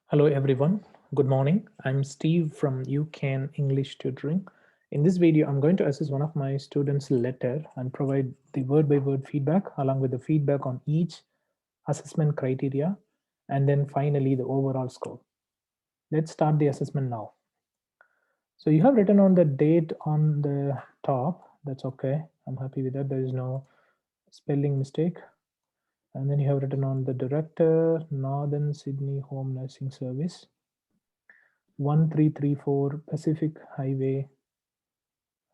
Hello everyone, good morning. I'm Steve from UCAN English Tutoring. In this video, I'm going to assess one of my students' letter and provide the word-by-word feedback along with the feedback on each assessment criteria and then finally the overall score. Let's start the assessment now. So you have written on the date on the top. That's okay. I'm happy with that. There is no spelling mistake. And then you have written on the director, Northern Sydney Home Nursing Service. 1334 Pacific Highway,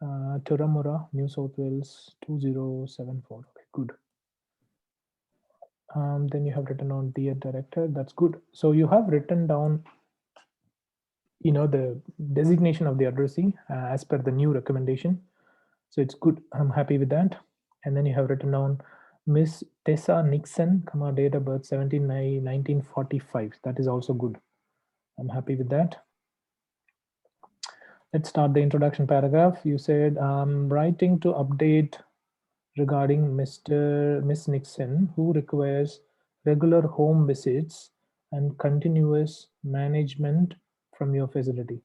Turramurra, New South Wales 2074. Okay, good. Then you have written on Dear Director. That's good. So you have written down, the designation of the addressee as per the new recommendation. So it's good. I'm happy with that. And then you have written down Miss Tessa Nixon, date of birth 17/9/1945. That is also good. I'm happy with that. Let's start the introduction paragraph. You said, I'm writing to update regarding Miss Nixon, who requires regular home visits and continuous management from your facility.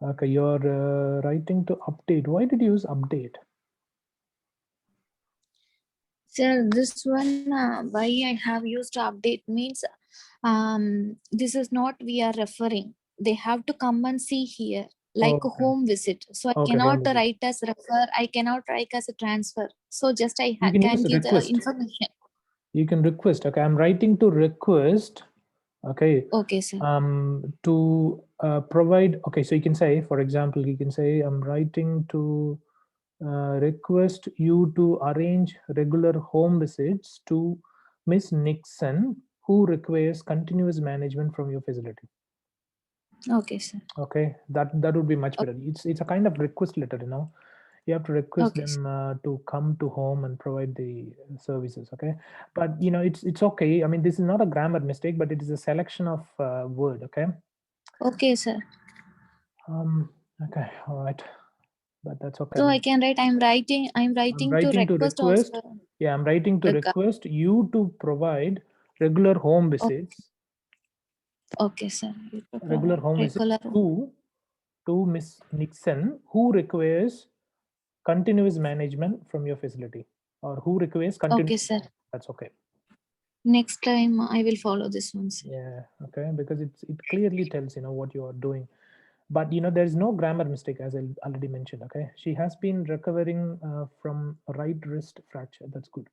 Okay, you're writing to update. Why did you use update? Sir, this one, why I have used update means this is not we are referring. They have to come and see here, like a Okay. home visit. So I Okay, cannot write as refer. I cannot write as a transfer. So just I you can can use give the request. information. You can request. Okay, I'm writing to request. Okay. Okay, sir. To provide. Okay, so you can say, for example, you can say, I'm writing to request you to arrange regular home visits to Miss Nixon, who requires continuous management from your facility. Okay, sir. Okay, that would be much better. It's a kind of request letter, you have to request Okay, them to come to home and provide the services. Okay, but it's okay. I mean, this is not a grammar mistake, but it is a selection of word. Okay. Okay, sir. Okay, all right, but that's okay. So I can write. I'm writing to request also. Yeah, I'm writing to request you to provide regular home visits. Okay, sir. Regular home visits to Miss Nixon, who requires continuous management from your facility, or who requires continuous. Okay, sir. That's okay. Next time I will follow this one, sir. Yeah, okay, because it clearly tells what you are doing. But there is no grammar mistake, as I already mentioned. Okay, she has been recovering from a right wrist fracture. That's good.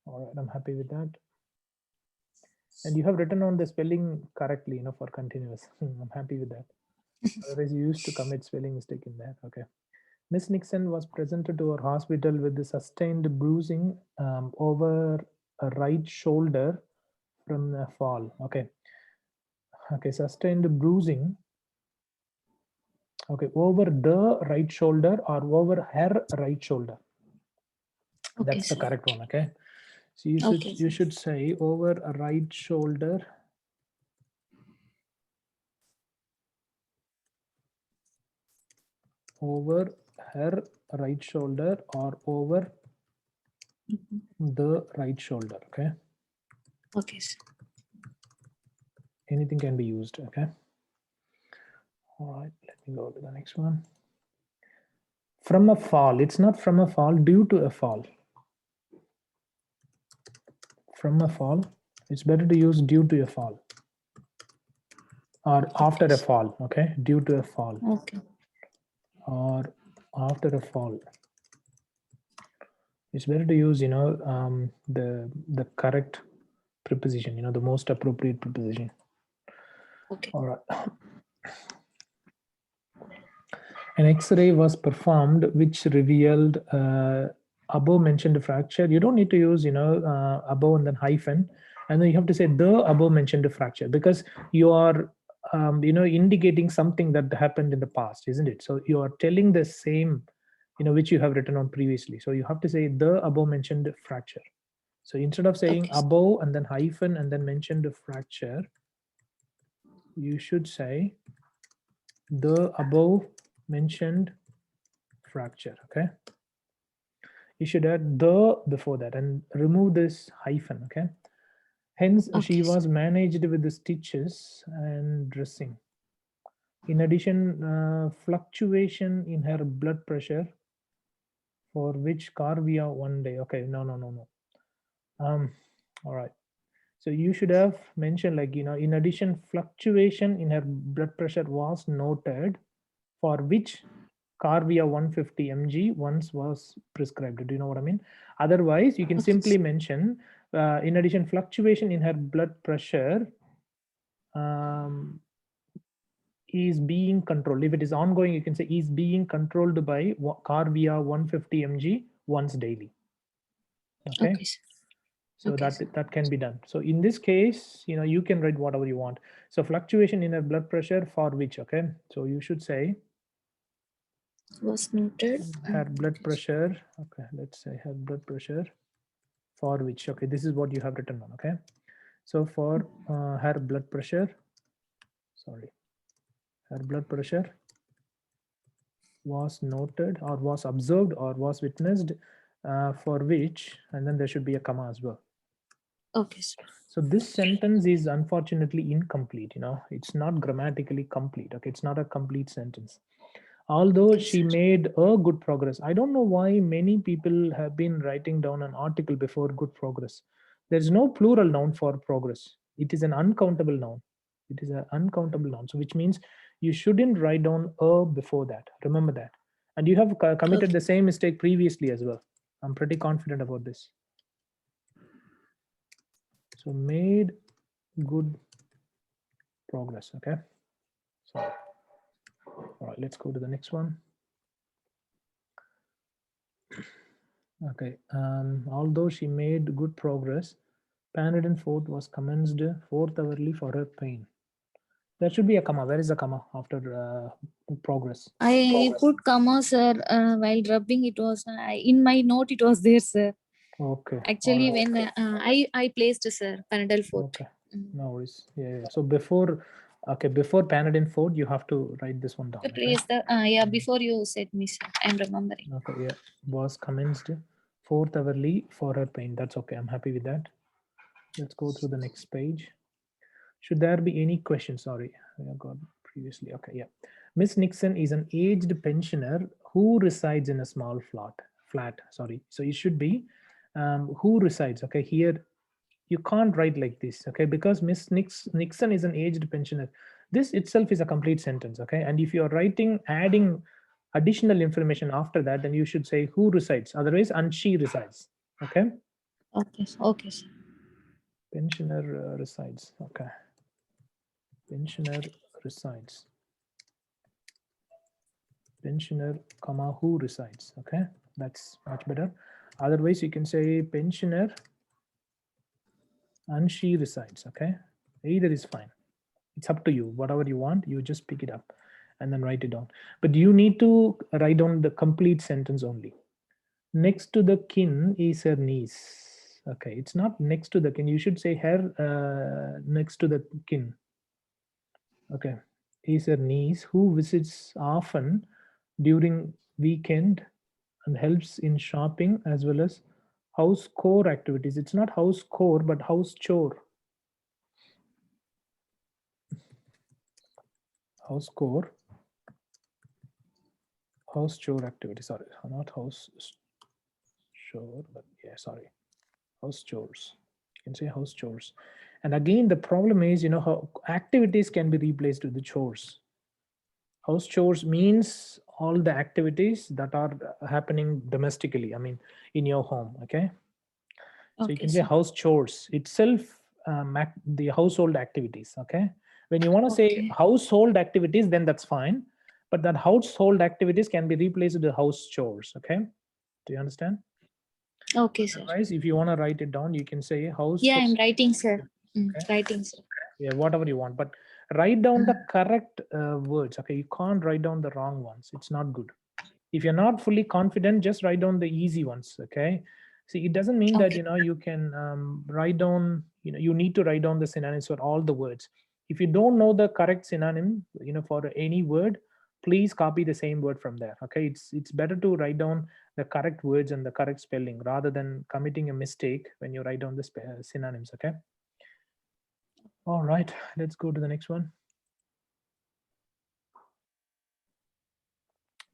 All right, I'm happy with that. And you have written on the spelling correctly, for continuous. I'm happy with that. Otherwise, you used to commit spelling mistake in that. Okay. Miss Nixon was presented to our hospital with the sustained bruising over a right shoulder from a fall. Okay. Okay, sustained bruising. Okay, over the right shoulder or over her right shoulder. Okay, That's the sir. correct one. Okay. So you should say over a right shoulder. Over her right shoulder or over the right shoulder. Okay. Okay, sir. Anything can be used. Okay. All right, let me go to the next one. From a fall. It's not from a fall, due to a fall. From a fall. It's better to use due to a fall. Or after a fall. Okay. Due to a fall. Okay. Or after a fall. It's better to use, the correct preposition, the most appropriate preposition. Okay. All right. An X-ray was performed which revealed above mentioned fracture. You don't need to use, above and then hyphen, and then you have to say the above mentioned fracture, because you are, indicating something that happened in the past, isn't it? So you are telling the same, which you have written on previously. So you have to say the above mentioned fracture. So instead of saying above and then hyphen and then mentioned fracture, you should say the above mentioned fracture. Okay, you should add the before that and remove this hyphen. Okay, Hence, she Okay, sir. was managed with the stitches and dressing. In addition, fluctuation in her blood pressure, for which Carvia one day. Okay, no. All right. So you should have mentioned, like, in addition, fluctuation in her blood pressure was noted, for which Carvia 150 mg once was prescribed. Do you know what I mean? Otherwise, you can Okay, simply sir. mention, in addition, fluctuation in her blood pressure um, is being controlled. If it is ongoing, you can say is being controlled by Carvia 150 mg once daily. Okay. Okay, sir. So Okay, sir. that can be done. So in this case, you can write whatever you want. So fluctuation in her blood pressure, for which, okay, so you should say Was noted. her blood pressure. Okay, let's say her blood pressure, for which, okay, this is what you have written on. Okay, so for her blood pressure, sorry, her blood pressure was noted or was observed or was witnessed, for which, and then there should be a comma as well. Okay, sir. So this sentence is unfortunately incomplete. It's not grammatically complete. Okay, it's not a complete sentence. Although Okay, she sir. made a good progress. I don't know why many people have been writing down an article before good progress. There's no plural noun for progress. It is an uncountable noun. It is an uncountable noun. So which means you shouldn't write down a before that. Remember that. And you have committed Okay. the same mistake previously as well. I'm pretty confident about this. So made good progress. Okay. So, all right, let's go to the next one. Okay. Although she made good progress, Panadin Fort was commenced fourth hourly for her pain. There should be a comma. Where is the comma after progress? I put comma, sir, while rubbing. It was in my note. It was there, sir. Okay. All Actually, right. when I placed, sir, Panadol Fort. Okay. No worries. Yeah. So before, okay, before Panadin Fort, you have to write this one The down. Okay. place the yeah, before you said me, sir, I'm remembering. Okay. Yeah. Was commenced fourth hourly for her pain. That's okay. I'm happy with that. Let's go through the next page. Should there be any questions? Sorry, I got previously. Okay, yeah. Miss Nixon is an aged pensioner who resides in a small flat. Sorry. So it should be who resides. Okay, here you can't write like this. Okay, because Miss Nixon is an aged pensioner. This itself is a complete sentence. Okay, and if you're writing, adding additional information after that, then you should say who resides. Otherwise, and she resides. Okay. Okay, okay, sir. Pensioner resides. Okay. Pensioner resides. Pensioner, comma, who resides. Okay, that's much better. Otherwise, you can say pensioner and she resides. Okay, either is fine. It's up to you. Whatever you want, you just pick it up and then write it down. But you need to write down the complete sentence only. Next to the kin is her niece. Okay, it's not next to the kin. You should say her next to the kin. Okay, is her niece who visits often during weekend and helps in shopping as well as house core activities. It's not house core but house chore. House core, house chore activity. Sorry, not house chore, but yeah, sorry, house chores. You can say house chores. And again, the problem is, how activities can be replaced with the chores. House chores means all the activities that are happening domestically. I mean, in your home. Okay. So you Okay, can say sir. house chores itself, the household activities. Okay. When you want to say Okay. household activities, then that's fine. But that household activities can be replaced with house chores. Okay. Do you understand? Okay, sir. Otherwise, if you want to write it down, you can say Yeah, household I'm writing, sir. activities. Okay. Writing, sir. Yeah, whatever you want. But write down the correct words. Okay. You can't write down the wrong ones. It's not good. If you're not fully confident, just write down the easy ones. Okay. See, it doesn't mean that Okay. you can write down, you need to write down the synonyms for all the words. If you don't know the correct synonym, for any word, please copy the same word from there. Okay. It's better to write down the correct words and the correct spelling rather than committing a mistake when you write down the synonyms. Okay. All right, let's go to the next one.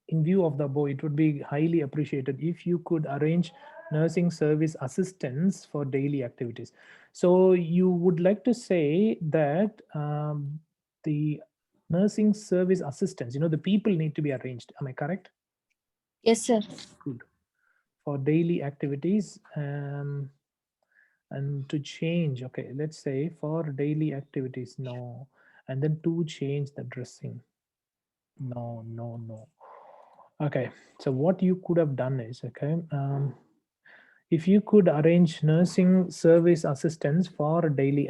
In view of the above, it would be highly appreciated if you could arrange nursing service assistance for daily activities. So you would like to say that the nursing service assistants, the people need to be arranged. Am I correct? Yes, sir. Good. For daily activities, and to change, okay, let's say for daily activities, no. And then to change the dressing, no, no, no. Okay, so what you could have done is, okay, if you could arrange nursing service assistance for daily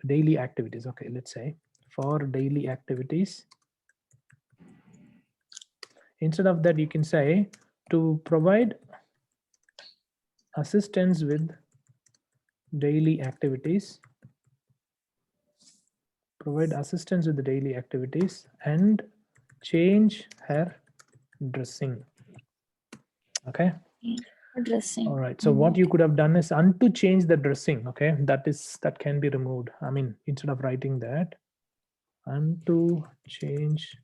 daily activities, okay, let's say for daily activities, instead of that you can say to provide assistance with daily activities, provide assistance with the daily activities and change her dressing. Okay. Dressing. All right. So what you could have done is to change the dressing. Okay. That can be removed. I mean, instead of writing that, to change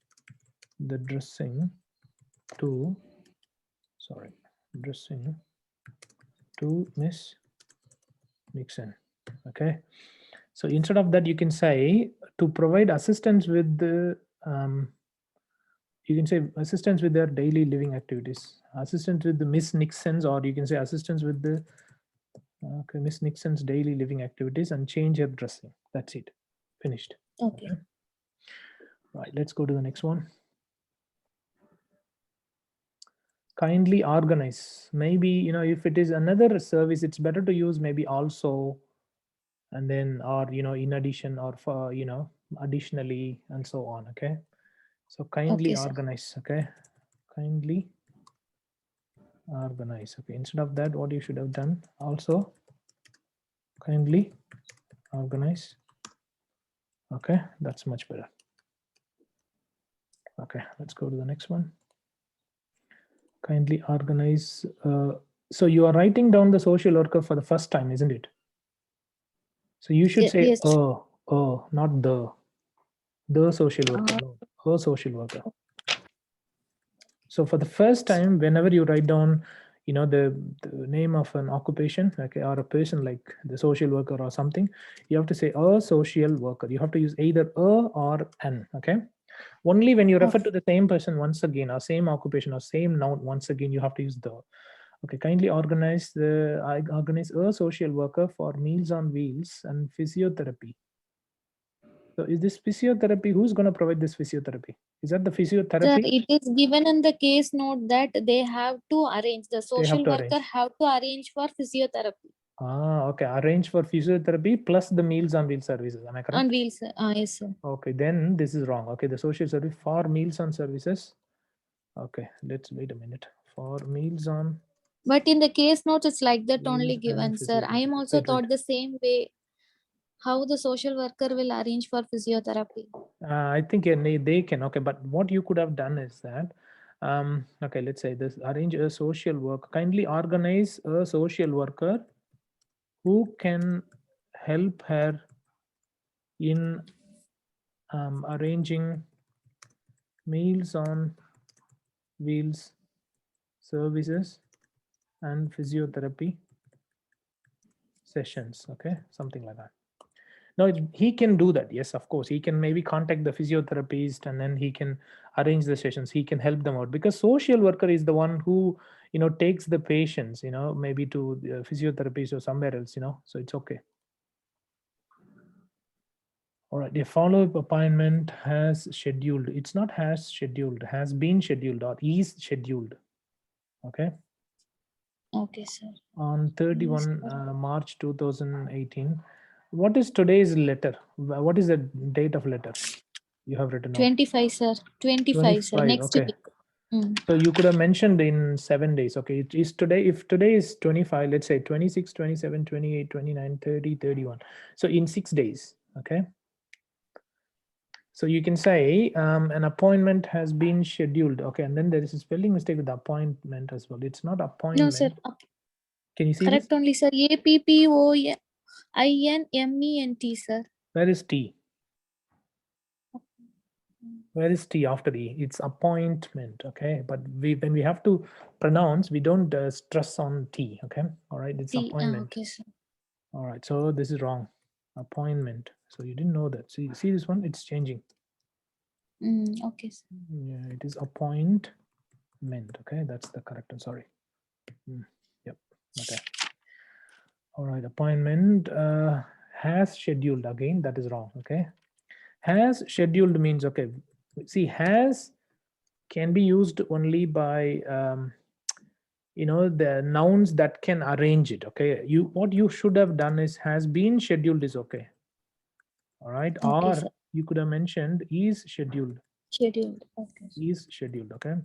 the dressing to, sorry, dressing to Miss Nixon. Okay. So instead of that, you can say to provide assistance with the, you can say assistance with their daily living activities, assistance with the Miss Nixon's, or you can say assistance with the okay, Miss Nixon's daily living activities and change her dressing. That's it. Finished. Okay. Okay. Right. Let's go to the next one. Kindly organize. Maybe, if it is another service, it's better to use maybe also, and then, or, in addition, or for, additionally, and so on. Okay. So kindly Okay, sir. organize. Okay. Kindly organize. Okay. Instead of that, what you should have done also, kindly organize. Okay. That's much better. Okay. Let's go to the next one. Kindly organize. So you are writing down the social worker for the first time, isn't it? So you should say Yes. not the social worker, no, a social worker. So for the first time, whenever you write down, the name of an occupation, okay, or a person like the social worker or something, you have to say a social worker. You have to use either a or an. Okay. Only when you refer to the same person once again, or same occupation, or same noun once again, you have to use the. Okay, kindly organize a social worker for Meals on Wheels and physiotherapy. So is this physiotherapy? Who's going to provide this physiotherapy? Is that the Sir, physiotherapy? it is given in the case note that they have to arrange, the They have social to worker arrange. have to arrange for physiotherapy. Okay. Arrange for physiotherapy plus the Meals on Wheels services. Am I correct? On wheels. Yes, sir. Okay, then this is wrong. Okay, the social service for Meals on services. Okay, let's wait a minute. For Meals on. But in the case notes, it's like that Meals only and given, sir. I am physiotherapy. also Right. thought the same way. How the social worker will arrange for physiotherapy? I think they can. Okay, but what you could have done is that, okay, let's say this: arrange a social worker. Kindly organize a social worker who can help her in arranging Meals on Wheels services and physiotherapy sessions. Okay, something like that. No, he can do that. Yes, of course. He can maybe contact the physiotherapist and then he can arrange the sessions. He can help them out because social worker is the one who, takes the patients, maybe to the physiotherapist or somewhere else, so it's okay. All right. A follow-up appointment has scheduled. It's not has scheduled, has been scheduled or is scheduled. Okay. Okay, sir. On 31 March 2018. What is today's letter? What is the date of letter you have written out? 25, sir. 25, sir. 25. Next Okay. week. So you could have mentioned in 7 days. Okay. It is today. If today is 25, let's say 26, 27, 28, 29, 30, 31. So in 6 days. Okay. So you can say an appointment has been scheduled. Okay. And then there is a spelling mistake with the appointment as well. It's not appointment. No, sir. Can you see Correct this? only, sir. APPOINMENT, sir. Where is T? Where is T after E? It's appointment, okay? But when we have to pronounce, we don't stress on T, okay? All right, it's T. appointment. Okay, sir. All right, so this is wrong. Appointment. So you didn't know that. See this one? It's changing. Okay, sir. Yeah, it is appointment. Okay, that's the correct one. Sorry. Yep. Okay. All right, appointment has scheduled. Again, that is wrong. Okay. Has scheduled means, okay. See, has can be used only by the nouns that can arrange it. Okay, what you should have done is has been scheduled is okay. All right, Okay, or sir. you could have mentioned is scheduled. Scheduled. Okay, sir. Is scheduled. Okay,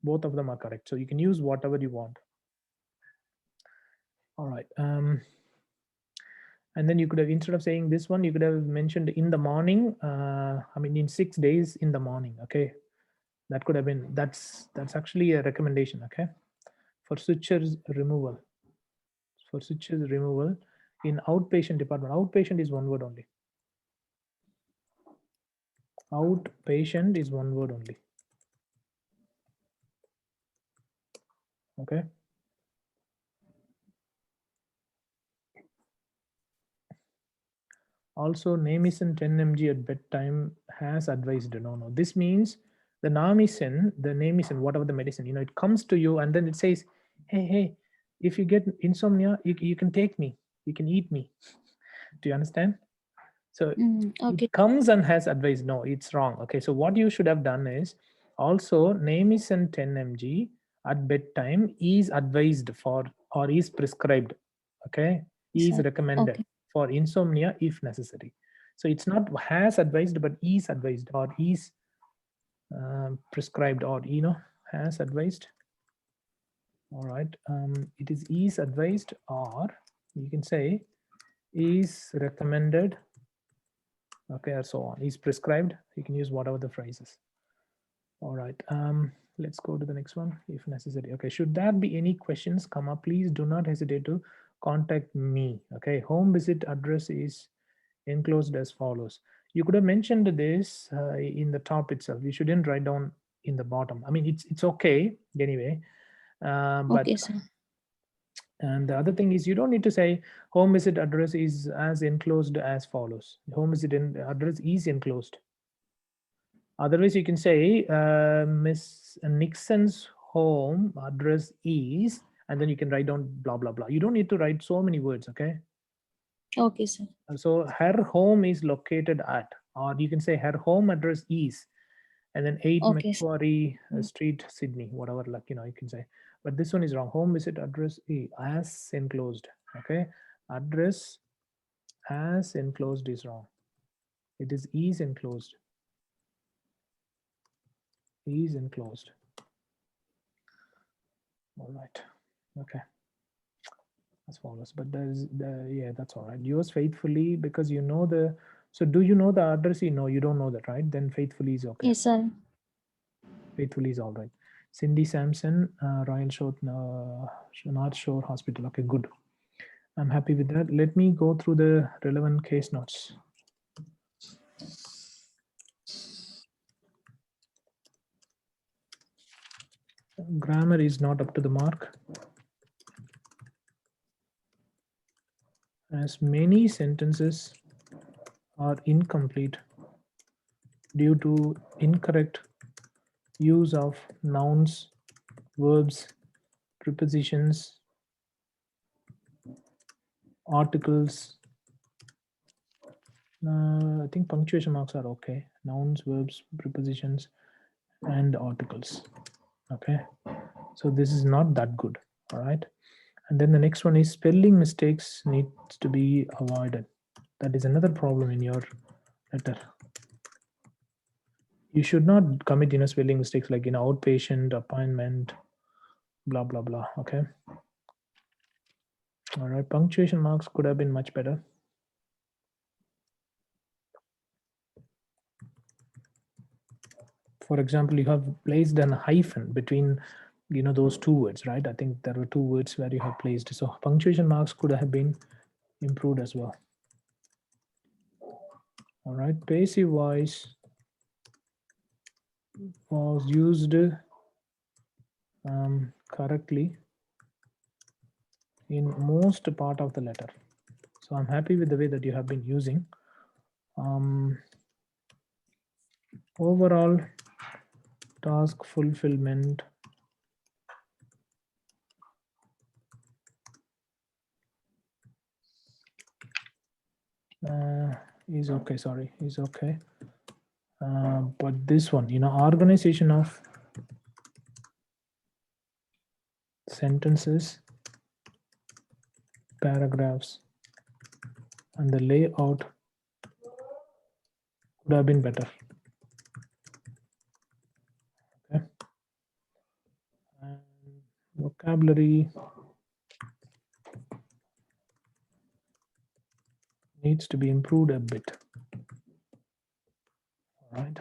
both of them are correct, so you can use whatever you want. All right, and then you could have, instead of saying this one, you could have mentioned in the morning. I mean, in 6 days in the morning. Okay, that could have been, that's actually a recommendation. Okay, for switches removal. For switches removal in outpatient department. Outpatient is one word only. Outpatient is one word only. Okay. Also, namicin 10 mg at bedtime has advised. No. This means the namicin, whatever the medicine, it comes to you and then it says, hey, if you get insomnia, you can take me, you can eat me. Do you understand? So Okay. it comes and has advised. No, it's wrong. Okay, so what you should have done is also namicin 10 mg at bedtime is advised for or is prescribed. Okay, is Sir. recommended Okay. for insomnia if necessary. So it's not has advised, but is advised or is prescribed or has advised. All right, it is advised, or you can say is recommended. Okay, or so on. Is prescribed. You can use whatever the phrase is. All right, let's go to the next one if necessary. Okay, should there be any questions come up, please do not hesitate to contact me. Okay, home visit address is enclosed as follows. You could have mentioned this in the top itself. You shouldn't write down in the bottom. I mean, it's okay anyway, but Okay, sir. and the other thing is you don't need to say home visit address is as enclosed as follows. Home visit address is enclosed. Otherwise, you can say Miss Nixon's home address is, and then you can write down blah blah blah. You don't need to write so many words. Okay. Okay, sir. So her home is located at, or you can say her home address is, and then 8 Okay, sir. Macquarie Street, Sydney, whatever, like, you can say. But this one is wrong. Home visit address as enclosed. Okay. Address as enclosed is wrong. It is enclosed. Is enclosed. All right. Okay. As follows, but that's all right. Yours faithfully, because you know the, so do you know the address? You don't know that, right? Then faithfully is okay. Yes, sir. Faithfully is all right. Cindy Sampson, Royal Shore, North Shore Hospital. Okay, good. I'm happy with that. Let me go through the relevant case notes. Grammar is not up to the mark, as many sentences are incomplete due to incorrect use of nouns, verbs, prepositions, articles. I think punctuation marks are okay. Nouns, verbs, prepositions, and articles. Okay, so this is not that good. All right, and then the next one is spelling mistakes needs to be avoided. That is another problem in your letter. You should not commit spelling mistakes like outpatient, appointment, blah blah blah. Okay. All right, punctuation marks could have been much better. For example, you have placed an hyphen between those two words, right? I think there were two words where you have placed, so punctuation marks could have been improved as well. All right, passive voice was used correctly in most part of the letter. So I'm happy with the way that you have been using. Overall task fulfillment is okay. Sorry, is okay. But this one, organization of sentences, paragraphs, and the layout could have been better. Okay. And vocabulary needs to be improved a bit. All right.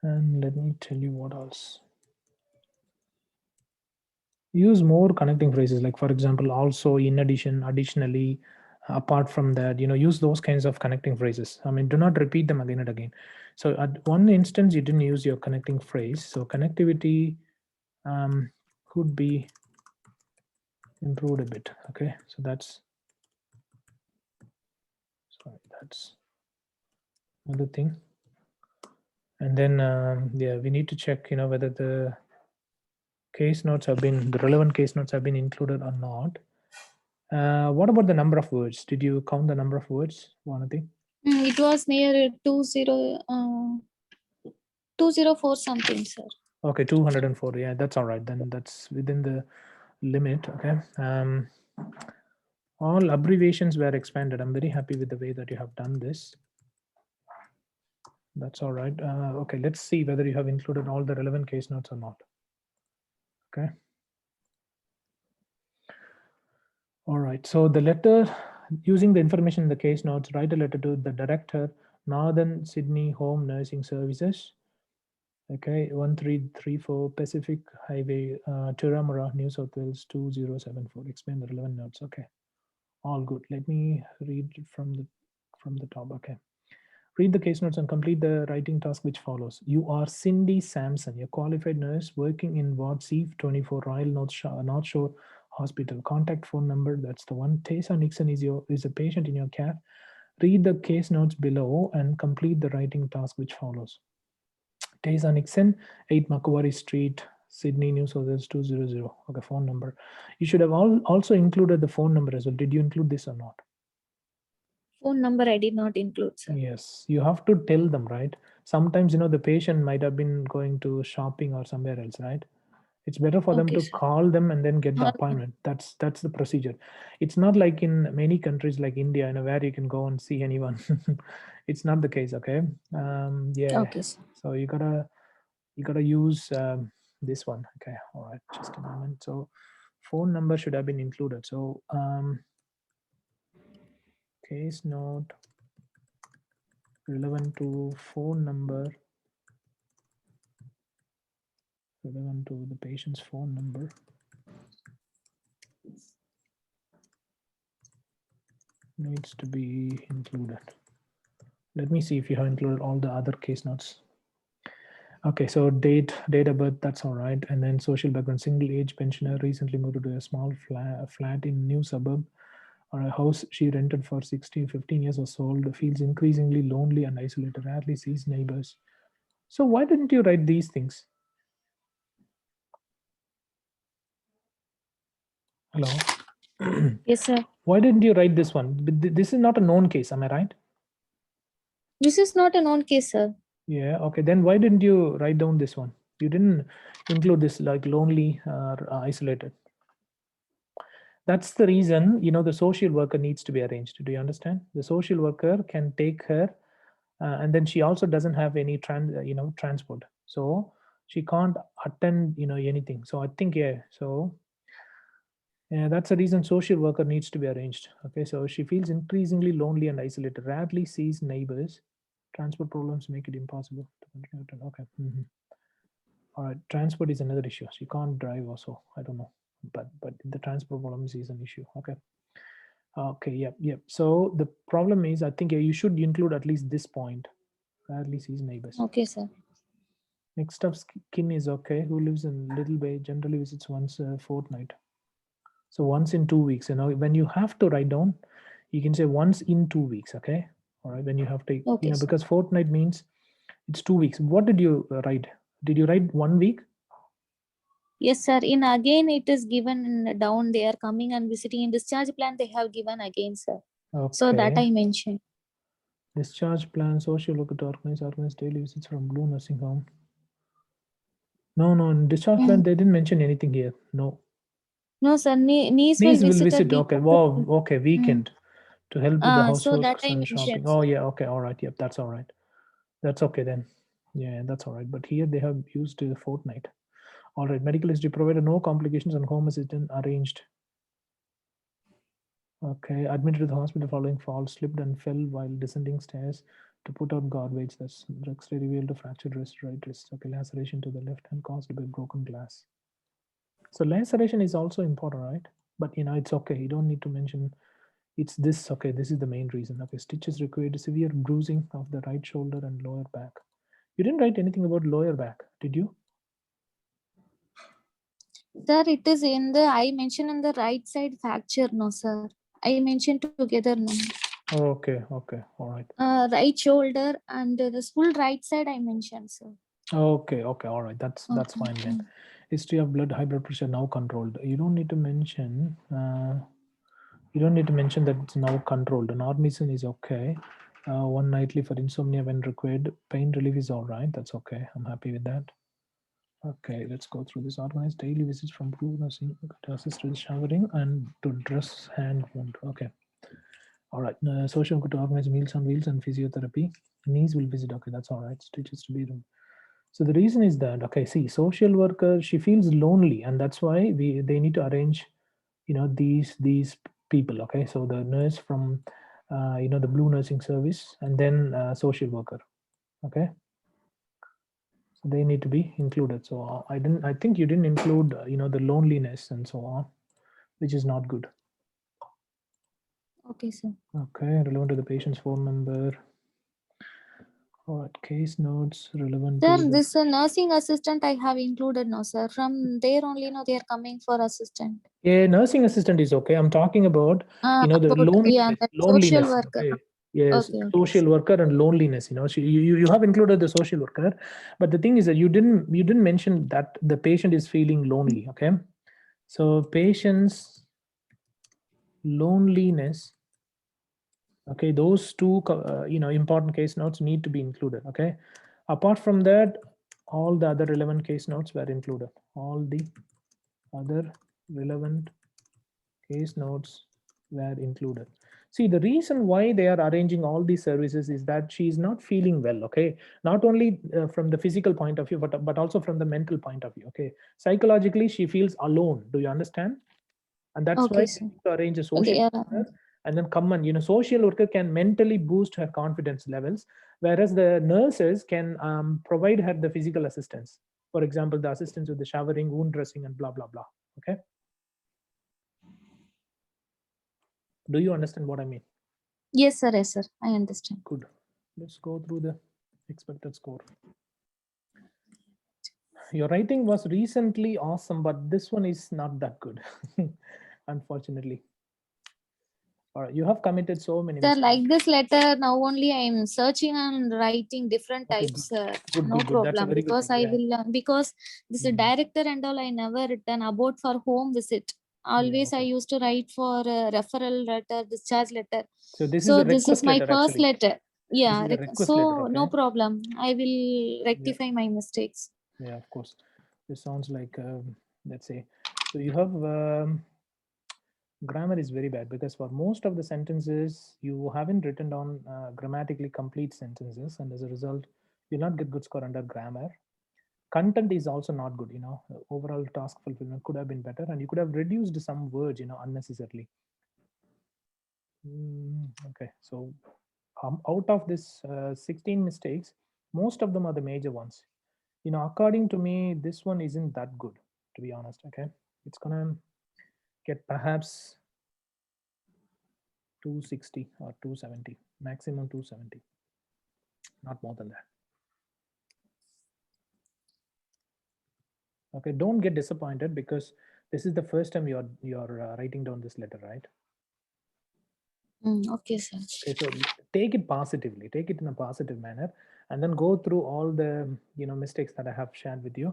And let me tell you what else. Use more connecting phrases, like for example, also, in addition, additionally, apart from that, use those kinds of connecting phrases. I mean, do not repeat them again and again. So at one instance you didn't use your connecting phrase, so connectivity could be improved a bit. Okay, so that's another thing. And then yeah, we need to check whether the relevant case notes have been included or not. What about the number of words? Did you count the number of words, Vanati? It was near 204 something, sir. Okay, 204. Yeah, that's all right. Then that's within the limit. Okay. All abbreviations were expanded. I'm very happy with the way that you have done this. That's all right. Okay, let's see whether you have included all the relevant case notes or not. Okay. All right. So the letter, using the information in the case notes, write a letter to the director, Northern Sydney Home Nursing Services. Okay, 1334 Pacific Highway, Turramurra, New South Wales 2074. Explain the relevant notes. Okay, all good. Let me read from the top. Okay. Read the case notes and complete the writing task which follows. You are Cindy Sampson, a qualified nurse working in Ward C24, Royal North Shore Hospital. Contact phone number, that's the one. Tessa Nixon is a patient in your care. Read the case notes below and complete the writing task which follows. Tessa Nixon, 8 Macquarie Street, Sydney, New South Wales 200. Okay, phone number. You should have also included the phone number as well. Did you include this or not? Phone number I did not include, sir. Yes, you have to tell them, right? Sometimes, the patient might have been going to shopping or somewhere else, right? It's better for them Okay, to sir. call them and then get the Okay. appointment. That's the procedure. It's not like in many countries like India, where you can go and see anyone. It's not the case, okay? Yeah. Okay, sir. So you gotta use this one. Okay, all right, just a moment. So phone number should have been included. So case note relevant to phone number, relevant to the patient's phone number. Needs to be included. Let me see if you have included all the other case notes. Okay, so date of birth, that's all right. And then social background, single age pensioner, recently moved to a small flat in new suburb or a house she rented for 15 years or sold, feels increasingly lonely and isolated, rarely sees neighbors. So why didn't you write these things? Hello? Yes, sir. Why didn't you write this one? This is not a known case, am I right? This is not a known case, sir. Yeah, okay. Then why didn't you write down this one? You didn't include this, like lonely or isolated. That's the reason, the social worker needs to be arranged. Do you understand? The social worker can take her, and then she also doesn't have any transport. So she can't attend, anything. So I think, yeah. So yeah, that's the reason social worker needs to be arranged. Okay, so she feels increasingly lonely and isolated, rarely sees neighbors. Transport problems make it impossible to continue. Okay. All right, transport is another issue. She can't drive also. I don't know, but the transport problems is an issue. Okay. Okay, yep. So the problem is, I think you should include at least this point. Rarely sees neighbors. Okay, sir. Next up, kin is okay. Who lives in Little Bay generally visits once a fortnight. So once in 2 weeks. When you have to write down, you can say once in 2 weeks. Okay. All right. When you have to, Okay, sir. because fortnight means it's 2 weeks. What did you write? Did you write 1 week? Yes, sir. In again, it is given down. They are coming and visiting in discharge plan. They have given again, sir. So that Okay. I mentioned. Discharge plan, social worker to organize daily visits from Blue Nursing Home. No, in discharge plan, Mm. they didn't mention anything here. No. No, sir. Niece will Niece will visit at visit. Okay. weekend. Wow. Okay. Mm. Weekend to help with the So that housework I and shopping. mentioned, Oh, sir. yeah. Okay. All right. Yep. That's all right. That's okay then. Yeah, that's all right. But here they have used a fortnight. All right. Medical history provided no complications and home assistant arranged. Okay. Admitted to the hospital following fall, slipped and fell while descending stairs to put out garbage. That's X-ray revealed a fractured wrist, right wrist. Okay. Laceration to the left hand caused by broken glass. So laceration is also important, right? But it's okay. You don't need to mention it's this. Okay, this is the main reason. Okay, stitches required severe bruising of the right shoulder and lower back. You didn't write anything about lower back, did you? Sir, it is in the, I mentioned in the right side fracture, no, sir. I mentioned together, no. Okay, all right. Right shoulder and the full right side I mentioned, sir. Okay, all right. That's Okay. fine then. History of blood, high blood pressure now controlled. You don't need to mention. You don't need to mention that it's now controlled. Normison is okay. One nightly for insomnia when required. Pain relief is all right. That's okay. I'm happy with that. Okay, let's go through this. Organized daily visits from blue nursing to assist with showering and to dress hand wound. Okay. All right. Social worker to organize meals on wheels and physiotherapy. Knees will visit. Okay, that's all right. Stitches to be room. So the reason is that, okay, see, social worker, she feels lonely, and that's why they need to arrange, these people. Okay, so the nurse from, the blue nursing service, and then social worker. Okay, so they need to be included. So I think you didn't include, the loneliness and so on, which is not good. Okay, sir. Okay, relevant to the patient's phone number. All right, case notes relevant Sir, to the. this nursing assistant I have included, no, sir. From there only, no, they are coming for assistant. Yeah, nursing assistant is okay. I'm talking about, the About, yeah, loneliness. that social Loneliness. worker. Okay. Yes, Okay, okay, social sir. worker and loneliness. You have included the social worker, but the thing is that you didn't mention that the patient is feeling lonely. Okay, so patient's loneliness. Okay, those two important case notes need to be included. Okay, apart from that, all the other relevant case notes were included. All the other relevant case notes were included. See, the reason why they are arranging all these services is that she is not feeling well. Okay, not only from the physical point of view, but also from the mental point of view. Okay, psychologically she feels alone. Do you understand? And that's why Okay, they sir. need to arrange a social They are, worker and then come on. Social worker can mentally boost her confidence levels, whereas the nurses can provide her the physical assistance. For example, the assistance with the showering, wound dressing, and blah blah blah. Okay, do you understand what I mean? yes, sir, yes, sir. I understand. Good. Let's go through the expected score. Your writing was recently awesome, but this one is not that good, unfortunately. All right, you have committed so many Sir, mistakes. like this letter, now only I am searching and writing different Okay, good, types. No good. That's a problem, very good because thing. I Yeah. will, because this is Mm. director and all, I never written about for home visit. Yeah. Always I Okay. used to write for referral letter, discharge letter. So this is So a this is request my letter first actually. letter. This Yeah, is a request letter. so no Okay. problem. I will Yeah. rectify my mistakes. Yeah. Of course. This sounds like let's say. So you have grammar is very bad because for most of the sentences you haven't written down grammatically complete sentences, and as a result you'll not get good score under grammar. Content is also not good. Overall task fulfillment could have been better, and you could have reduced some words unnecessarily. Okay, so out of this 16 mistakes, most of them are the major ones. According to me, this one isn't that good, to be honest. Okay, it's gonna get perhaps 260 or 270, maximum 270, not more than that. Okay, don't get disappointed because this is the first time you're writing down this letter, right? Okay, sir. Okay, so take it positively, take it in a positive manner, and then go through all the mistakes that I have shared with you,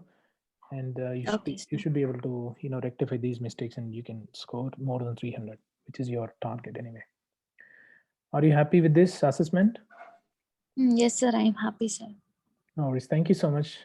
and Okay, you sir. should be able to rectify these mistakes, and you can score more than 300, which is your target anyway. Are you happy with this assessment? Yes, sir. I'm happy, sir. No worries. Thank you so much